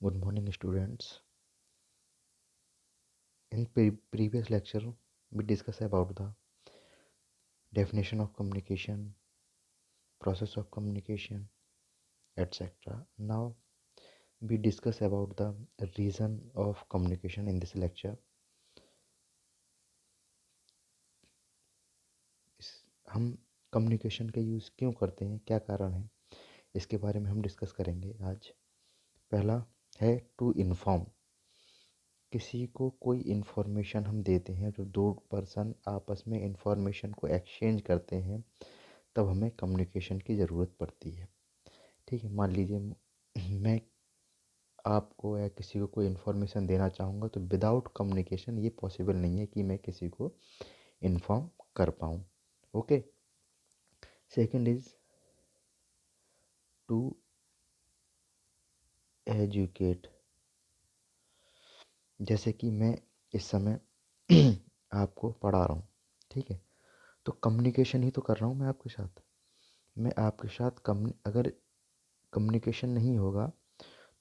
Good morning, students. In previous lecture, we discussed about the definition of communication, process of communication, etc. Now, we discuss about the reason of communication in this lecture. हम communication का use क्यों करते हैं, क्या कारण है, इसके बारे में हम डिस्कस करेंगे आज। पहला है टू इन्फॉर्म। किसी को कोई इन्फॉर्मेशन हम देते हैं, जो दो पर्सन आपस में इन्फॉर्मेशन को एक्सचेंज करते हैं, तब हमें कम्युनिकेशन की ज़रूरत पड़ती है। ठीक है, मान लीजिए मैं आपको या किसी को कोई इन्फॉर्मेशन देना चाहूँगा, तो विदाउट कम्युनिकेशन ये पॉसिबल नहीं है कि मैं किसी को इन्फॉर्म कर पाऊँ। Okay. Second is to educate. जैसे कि मैं इस समय आपको पढ़ा रहा हूँ, ठीक है, तो कम्युनिकेशन ही तो कर रहा हूँ मैं आपके साथ। मैं आपके साथ अगर कम्युनिकेशन नहीं होगा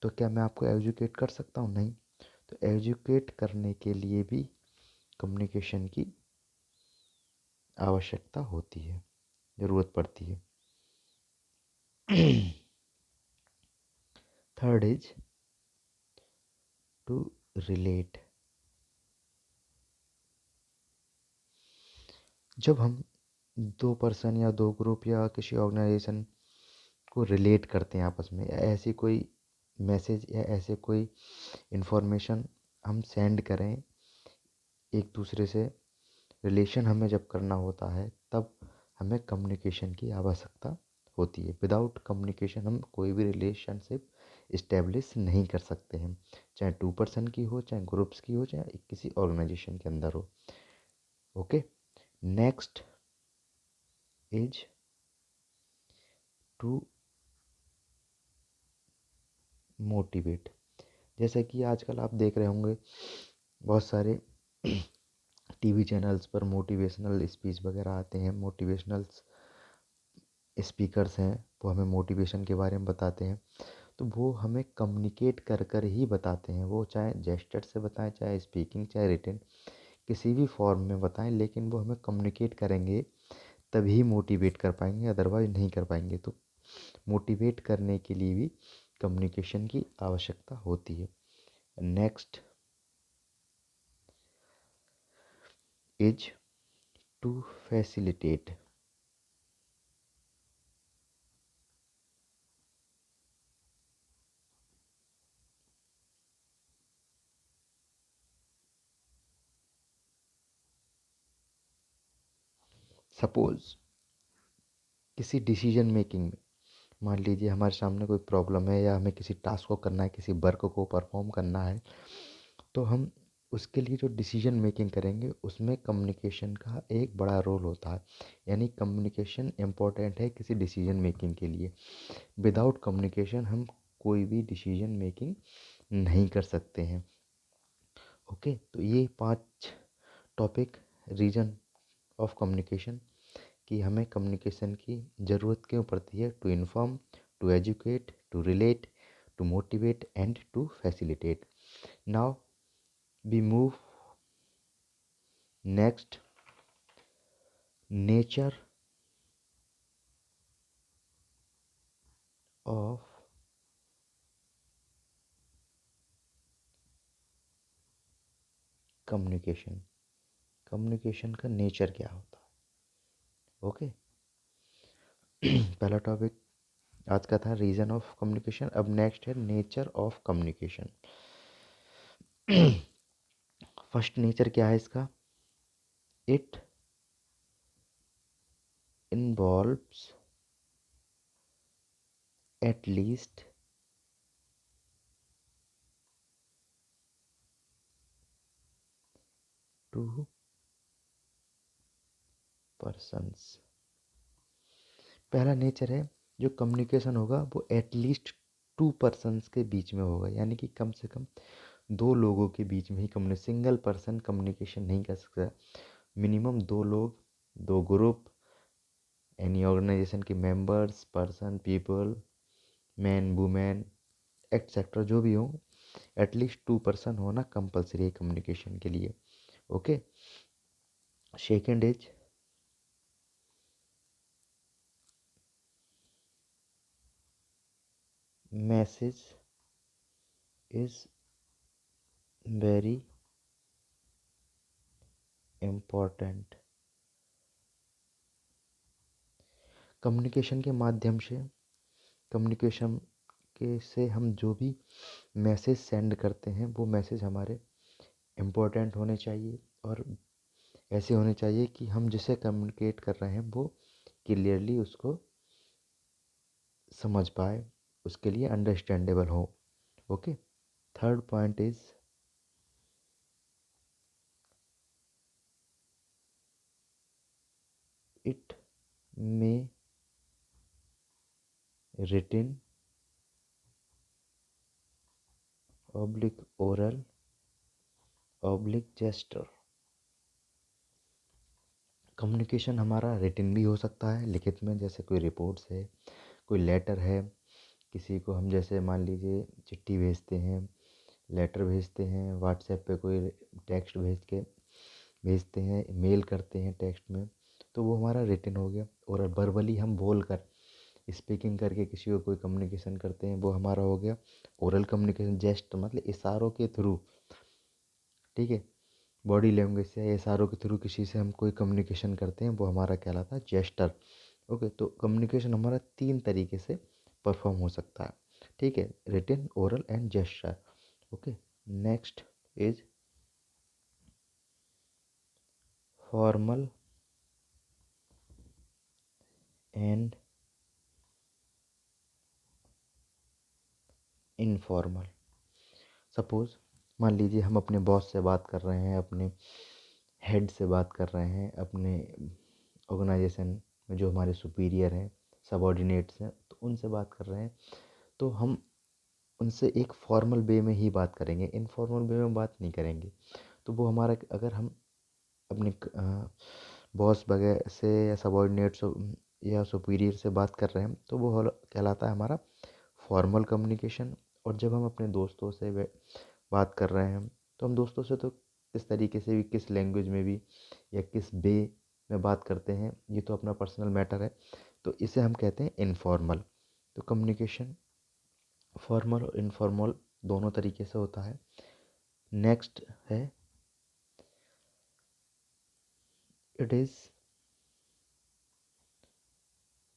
तो क्या मैं आपको एजुकेट कर सकता हूँ? नहीं। तो एजुकेट करने के लिए भी कम्युनिकेशन की आवश्यकता होती है, ज़रूरत पड़ती है। Third is to relate. जब हम दो पर्सन या दो ग्रुप या किसी ऑर्गेनाइजेशन को रिलेट करते हैं आपस में, या ऐसी कोई मैसेज या ऐसे कोई इन्फॉर्मेशन हम सेंड करें एक दूसरे से, रिलेशन हमें जब करना होता है, तब हमें कम्युनिकेशन की आवश्यकता होती है। विदाउट कम्युनिकेशन हम कोई भी रिलेशनशिप इस्टेब्लिश नहीं कर सकते हैं, चाहे टू पर्सन की हो, चाहे ग्रुप्स की हो, चाहे किसी ऑर्गेनाइजेशन के अंदर हो। Okay. Next is to motivate. जैसे कि आजकल आप देख रहे होंगे बहुत सारे टीवी चैनल्स पर मोटिवेशनल स्पीच वगैरह आते हैं, मोटिवेशनल स्पीकर्स हैं, वो हमें मोटिवेशन के बारे में बताते हैं। तो वो हमें कम्युनिकेट कर कर ही बताते हैं, वो चाहे जेस्चर से बताएं, चाहे स्पीकिंग, चाहे रिटन, किसी भी फॉर्म में बताएं, लेकिन वो हमें कम्युनिकेट करेंगे तभी मोटिवेट कर पाएंगे, अदरवाइज नहीं कर पाएंगे। तो मोटिवेट करने के लिए भी कम्युनिकेशन की आवश्यकता होती है। Next is to facilitate. Suppose किसी डिसीजन मेकिंग में, मान लीजिए हमारे सामने कोई प्रॉब्लम है, या हमें किसी टास्क को करना है, किसी वर्क को परफॉर्म करना है, तो हम उसके लिए जो डिसीजन मेकिंग करेंगे, उसमें कम्युनिकेशन का एक बड़ा रोल होता है। यानी कम्युनिकेशन इम्पोर्टेंट है किसी डिसीजन मेकिंग के लिए। विदाउट कम्युनिकेशन हम कोई भी डिसीजन मेकिंग नहीं कर सकते हैं। ओके, तो ये 5 टॉपिक रीजन ऑफ कम्युनिकेशन, कि हमें कम्युनिकेशन की ज़रूरत क्यों पड़ती है। To inform, to educate, to relate, to motivate and to facilitate. Now we move next, nature of communication. Communication का नेचर क्या होता है। ओके। पहला टॉपिक आज का था रीजन ऑफ कम्युनिकेशन। अब नेक्स्ट है nature of communication. First nature क्या है इसका? It involves at least two persons. पहला नेचर है, जो कम्युनिकेशन होगा वो एटलीस्ट 2 पर्सन्स के बीच में होगा, यानी कि कम से कम 2 लोगों के बीच में ही सिंगल पर्सन कम्युनिकेशन नहीं कर सकता। मिनिमम 2 लोग, 2 ग्रुप, एनी ऑर्गेनाइजेशन के members, person, people, man, women, etcetera, जो भी हो, एटलीस्ट 2 पर्सन होना कंपलसरी है कम्युनिकेशन के लिए। Okay. Second is message is very important. Communication के माध्यम से कम्युनिकेशन के से हम जो भी मैसेज सेंड करते हैं वो मैसेज हमारे इम्पोर्टेंट होने चाहिए और ऐसे होने चाहिए कि हम जिसे कम्युनिकेट कर रहे हैं वो क्लियरली उसको समझ पाए, उसके लिए अंडरस्टैंडेबल हो। Okay. Third point is it may written oblique oral oblique gesture। Communication हमारा रिटन भी हो सकता है, लिखित में, जैसे कोई रिपोर्ट्स है, कोई लेटर है, किसी को हम जैसे मान लीजिए चिट्ठी भेजते हैं, लेटर भेजते हैं, व्हाट्सएप पे कोई टेक्स्ट भेजते हैं, मेल करते हैं टेक्स्ट में, तो वो हमारा रिटन हो गया। और वर्बली हम बोल कर स्पीकिंग करके किसी को कोई कम्युनिकेशन करते हैं वो हमारा हो गया ओरल कम्युनिकेशन। जेस्ट मतलब इशारों के थ्रू, ठीक है, बॉडी लैंग्वेज से या इशारों के थ्रू किसी से हम कोई कम्युनिकेशन करते हैं वो हमारा कहलाता है जेस्टर। ओके। तो कम्युनिकेशन हमारा 3 तरीके से परफॉर्म हो सकता है, ठीक है, written, oral and gesture. Okay. Next is formal and informal. Suppose मान लीजिए हम अपने बॉस से बात कर रहे हैं, अपने हेड से बात कर रहे हैं, अपने ऑर्गेनाइजेशन में जो हमारे सुपीरियर हैं, सबॉर्डिनेट्स हैं, तो उनसे बात कर रहे हैं, तो हम उनसे एक फॉर्मल वे में ही बात करेंगे, इनफॉर्मल वे में बात नहीं करेंगे। तो वो हमारा, अगर हम अपने बॉस वगैरह से या सबॉर्डिनेट्स या सुपीरियर से बात कर रहे हैं तो वो कहलाता है हमारा फॉर्मल कम्युनिकेशन। और जब हम अपने दोस्तों से बात कर रहे हैं तो हम दोस्तों से तो इस तरीके से भी, किस लैंग्वेज में भी या किस वे में बात करते हैं ये तो अपना पर्सनल मैटर है, तो इसे हम कहते हैं इनफॉर्मल। तो कम्युनिकेशन फॉर्मल और इनफॉर्मल दोनों तरीके से होता है। नेक्स्ट है it is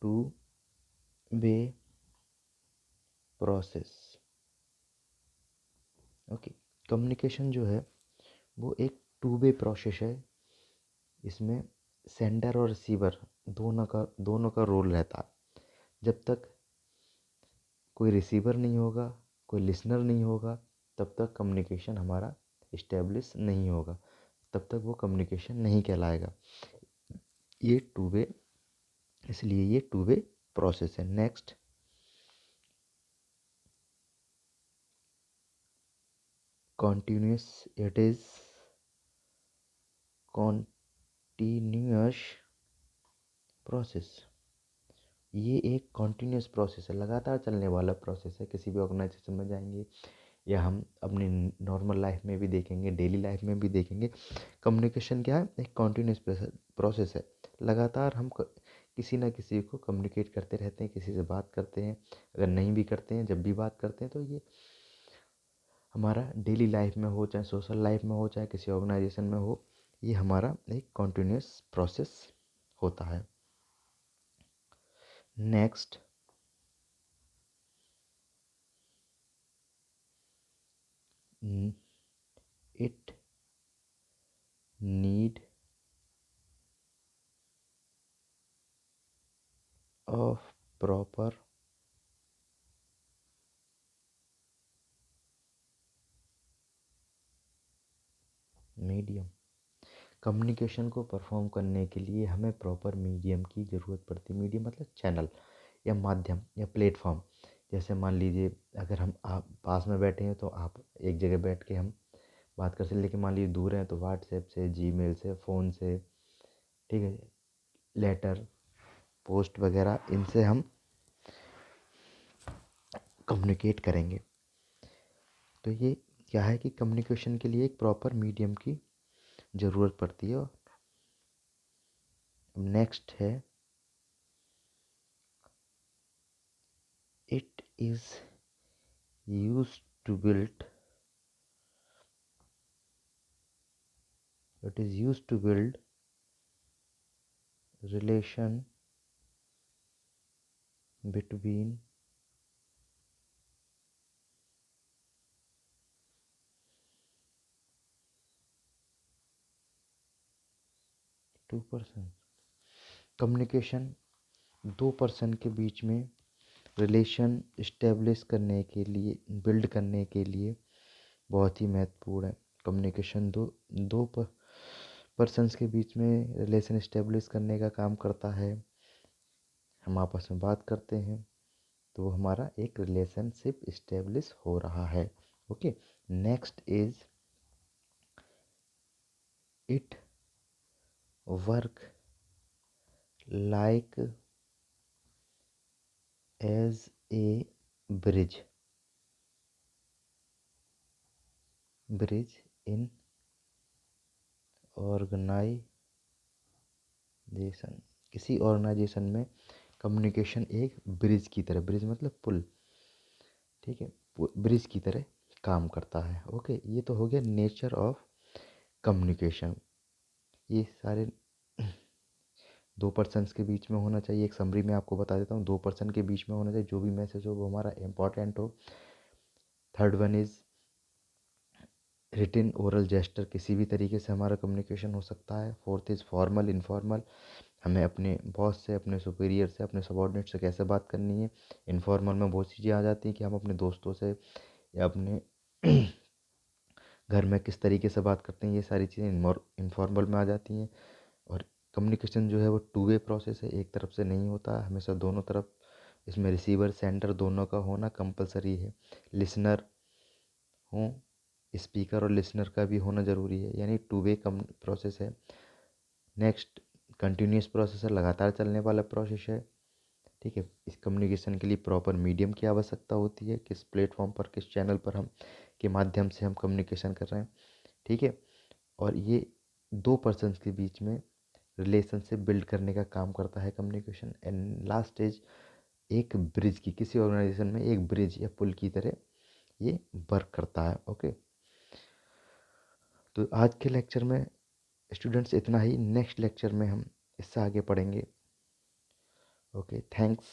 two way process. Okay. Communication जो है वो एक टू वे प्रोसेस है। इसमें सेंडर और रिसीवर दोनों का रोल रहता है। जब तक कोई रिसीवर नहीं होगा, कोई लिसनर नहीं होगा, तब तक कम्युनिकेशन हमारा इस्टेब्लिश नहीं होगा, तब तक वो कम्युनिकेशन नहीं कहलाएगा। ये टू वे, इसलिए ये टू वे प्रोसेस है। Next continuous. It is continuous process. ये एक कॉन्टिन्यूस प्रोसेस है, लगातार चलने वाला प्रोसेस है। किसी भी ऑर्गेनाइजेशन में जाएंगे या हम अपनी नॉर्मल लाइफ में भी देखेंगे, डेली लाइफ में भी देखेंगे, कम्युनिकेशन क्या है, एक कॉन्टिन्यूस प्रोसेस है। लगातार हम किसी ना किसी को कम्युनिकेट करते रहते हैं, किसी से बात करते हैं। अगर नहीं भी करते हैं, जब भी बात करते हैं, तो ये हमारा डेली लाइफ में हो, चाहे सोशल लाइफ में हो, चाहे किसी ऑर्गेनाइजेशन में हो, ये हमारा एक कॉन्टिन्यूस प्रोसेस होता है। Next it need of proper medium. Communication को परफॉर्म करने के लिए हमें प्रॉपर मीडियम की ज़रूरत पड़ती है। मीडियम मतलब चैनल या माध्यम या प्लेटफॉर्म। जैसे मान लीजिए अगर हम आप पास में बैठे हैं तो आप एक जगह बैठ के हम बात कर सकते, लेकिन मान लीजिए दूर हैं तो व्हाट्सएप से, जीमेल से, फ़ोन से, ठीक है, लेटर, पोस्ट वगैरह, इनसे हम कम्युनिकेट करेंगे। तो ये क्या है कि कम्युनिकेशन के लिए एक प्रॉपर मीडियम की ज़रूरत पड़ती है। नेक्स्ट है it is use to build it is used to build relation between two person. Communication दो पर्सन के बीच में रिलेशन इस्टेब्लिश करने के लिए, बिल्ड करने के लिए बहुत ही महत्वपूर्ण है। कम्युनिकेशन दो पर्सन्स के बीच में रिलेशन इस्टेब्लिश करने का काम करता है। हम आपस में बात करते हैं तो वो हमारा एक रिलेशनशिप इस्टेब्लिश हो रहा है। Okay, next is it work like as a bridge in organization. किसी ऑर्गेनाइजेशन में कम्युनिकेशन एक ब्रिज की तरह, ब्रिज मतलब पुल, ठीक है, ब्रिज की तरह काम करता है। ओके, ये तो हो गया नेचर ऑफ कम्युनिकेशन। ये सारे दो पर्सन्स के बीच में होना चाहिए। एक समरी में आपको बता देता हूँ, दो पर्सन के बीच में होना चाहिए। जो भी मैसेज हो वो हमारा इम्पॉर्टेंट हो। Third one is written oral gesture, किसी भी तरीके से हमारा कम्युनिकेशन हो सकता है। फोर्थ इज़ फॉर्मल इनफॉर्मल, हमें अपने बॉस से, अपने सुपीरियर से, अपने सबॉर्डिनेट से कैसे बात करनी है। इनफॉर्मल में बहुत चीज़ें आ जाती हैं कि हम अपने दोस्तों से या अपने घर में किस तरीके से बात करते हैं, ये सारी चीज़ें इनफॉर्मल में आ जाती हैं। और कम्युनिकेशन जो है वो टू वे प्रोसेस है, एक तरफ से नहीं होता, हमेशा दोनों तरफ इसमें रिसीवर सेंडर दोनों का होना कंपलसरी है। लिसनर हो, स्पीकर और लिसनर का भी होना ज़रूरी है, यानी टू वे कम प्रोसेस है। नेक्स्ट कंटिन्यूस प्रोसेस है, लगातार चलने वाला प्रोसेस है। ठीक है, इस कम्युनिकेशन के लिए प्रॉपर मीडियम की आवश्यकता होती है, किस प्लेटफॉर्म पर, किस चैनल पर हम के माध्यम से हम कम्युनिकेशन कर रहे हैं। ठीक है, और ये दो पर्सन्स के बीच में रिलेशनशिप बिल्ड करने का काम करता है कम्युनिकेशन। एंड लास्ट स्टेज एक ब्रिज की, किसी ऑर्गेनाइजेशन में एक ब्रिज या पुल की तरह ये वर्क करता है। ओके, तो आज के लेक्चर में स्टूडेंट्स इतना ही। नेक्स्ट लेक्चर में हम इससे आगे पढ़ेंगे। Okay, thanks.